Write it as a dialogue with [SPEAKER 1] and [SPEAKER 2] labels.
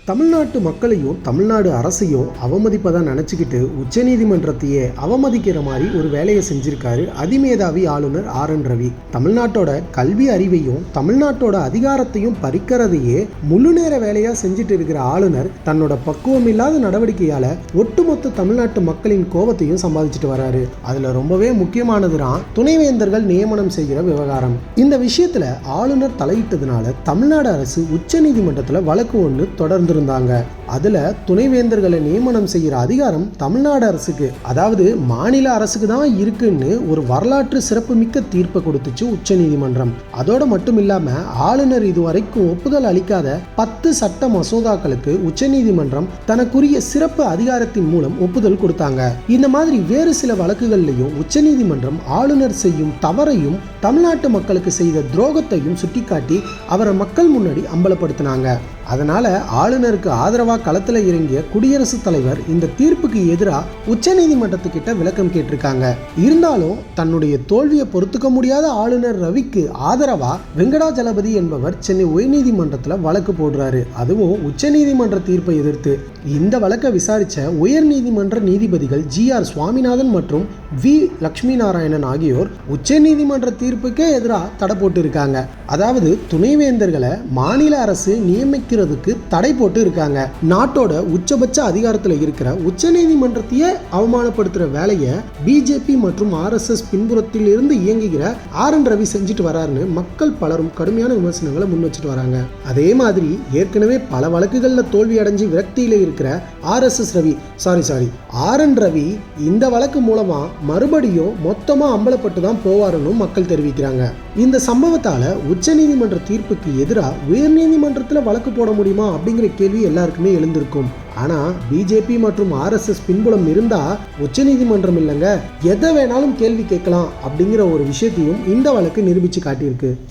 [SPEAKER 1] தமிழ்நாட்டு மக்களையும் தமிழ்நாடு அரசையும் அவமதிப்பதா நினச்சிக்கிட்டு உச்சநீதிமன்றத்தையே அவமதிக்கிற மாதிரி ஒரு வேலையை செஞ்சிருக்காரு அதிமேதாவி ஆளுநர் ஆர்.என். ரவி. தமிழ்நாட்டோட கல்வி அறிவையும் தமிழ்நாட்டோட அதிகாரத்தையும் பறிக்கிறதையே முழு நேர வேலையா செஞ்சுட்டு இருக்கிற ஆளுநர் தன்னோட பக்குவம் இல்லாத நடவடிக்கையால ஒட்டுமொத்த தமிழ்நாட்டு மக்களின் கோபத்தையும் சம்பாதிச்சுட்டு வராரு. அதுல ரொம்பவே முக்கியமானதுதான் துணைவேந்தர்கள் நியமனம் செய்கிற விவகாரம். இந்த விஷயத்துல ஆளுநர் தலையிட்டதுனால தமிழ்நாடு அரசு உச்சநீதிமன்றத்துல வழக்கு ஒன்று தொடர்ந்து இருந்தாங்க. அதுல துணைவேந்தர்களை நியமனம் செய்கிற அதிகாரம் தமிழ்நாடு அரசுக்கு, அதாவது மாநில அரசுக்கு தான் இருக்குன்னு ஒரு வரலாற்று சிறப்புமிக்க தீர்ப்பை கொடுத்துச்சு உச்சநீதிமன்றம். அதோட மட்டும் இல்லாம ஆளுநர் இதுவரைக்கும் ஒப்புதல் அளிக்காத 10 சட்ட மசோதாக்களுக்கு உச்சநீதிமன்றம் தனக்குரிய சிறப்பு அதிகாரத்தின் மூலம் ஒப்புதல் கொடுத்தாங்க. இந்த மாதிரி வேறு சில வழக்குகள்லையும் உச்சநீதிமன்றம் ஆளுநர் செய்யும் தவறையும் தமிழ்நாட்டு மக்களுக்கு செய்த துரோகத்தையும் சுட்டிக்காட்டி அவரை மக்கள் முன்னாடி அம்பலப்படுத்தினாங்க. அதனால ஆளுநருக்கு ஆதரவாக களத்தில் இறங்கிய குடியரசுத் தலைவர் இந்த தீர்ப்புக்கு எதிராக உச்சநீதிமன்றத்துக்கிட்ட விளக்கம் கேட்டிருக்காங்க. இருந்தாலும் தன்னுடைய தோல்வியை பொறுத்துக்க முடியாத ஆளுநர் ரவிக்கு ஆதரவா வெங்கடாஜலபதி என்பவர் சென்னை உயர்நீதிமன்றத்தில் வழக்கு போடுறாரு. அதுவும் உச்சநீதிமன்ற தீர்ப்பை எதிர்த்து. இந்த வழக்கை விசாரிச்ச உயர்நீதிமன்ற நீதிபதிகள் ஜி.ஆர். சுவாமிநாதன் மற்றும் வி. லட்சுமி நாராயணன் ஆகியோர் உச்சநீதிமன்ற தீர்ப்புக்கே எதிராக தடை போட்டு இருக்காங்க. அதாவது துணைவேந்தர்களை மாநில அரசு நியமிக்கிறதுக்கு தடை போட்டு இருக்காங்க. நாட்டோட உச்சபட்ச அதிகாரத்தில் இருக்கிற உச்சநீதிமன்றத்தையே அவமானப்படுத்துற வேலையை பிஜேபி மற்றும் ஆர்எஸ்எஸ் பின்புறத்தில் இருந்து இயங்குகிற ஆர்.என். ரவி செஞ்சுட்டு வராருன்னு மக்கள் பலரும் கடுமையான விமர்சனங்களை முன் வச்சுட்டு வராங்க. அதே மாதிரி ஏற்கனவே பல வழக்குகளில் தோல்வி அடைஞ்சு விரக்தியில இருக்கிற ஆர்.என். ரவி இந்த வழக்கு மூலமா மறுபடியும் மொத்தமா அம்பலப்பட்டு தான் போவாருன்னு மக்கள் தெரிவிக்கிறாங்க. இந்த சம்பவத்தால உச்சநீதிமன்ற தீர்ப்புக்கு எதிராக உயர்நீதிமன்றத்தில் வழக்கு போட முடியுமா அப்படிங்கிற கேள்வி எல்லாருக்குமே எழுந்திருக்கும். ஆனா பிஜேபி மற்றும் ஆர்எஸ்எஸ் பின்புலம் இருந்தா உச்சநீதிமன்றம் இல்லைங்க, எதை வேணாலும் கேள்வி கேட்கலாம் அப்படிங்கிற ஒரு விஷயத்தையும் இந்த வழக்கு நிரூபிச்சு காட்டியிருக்கு.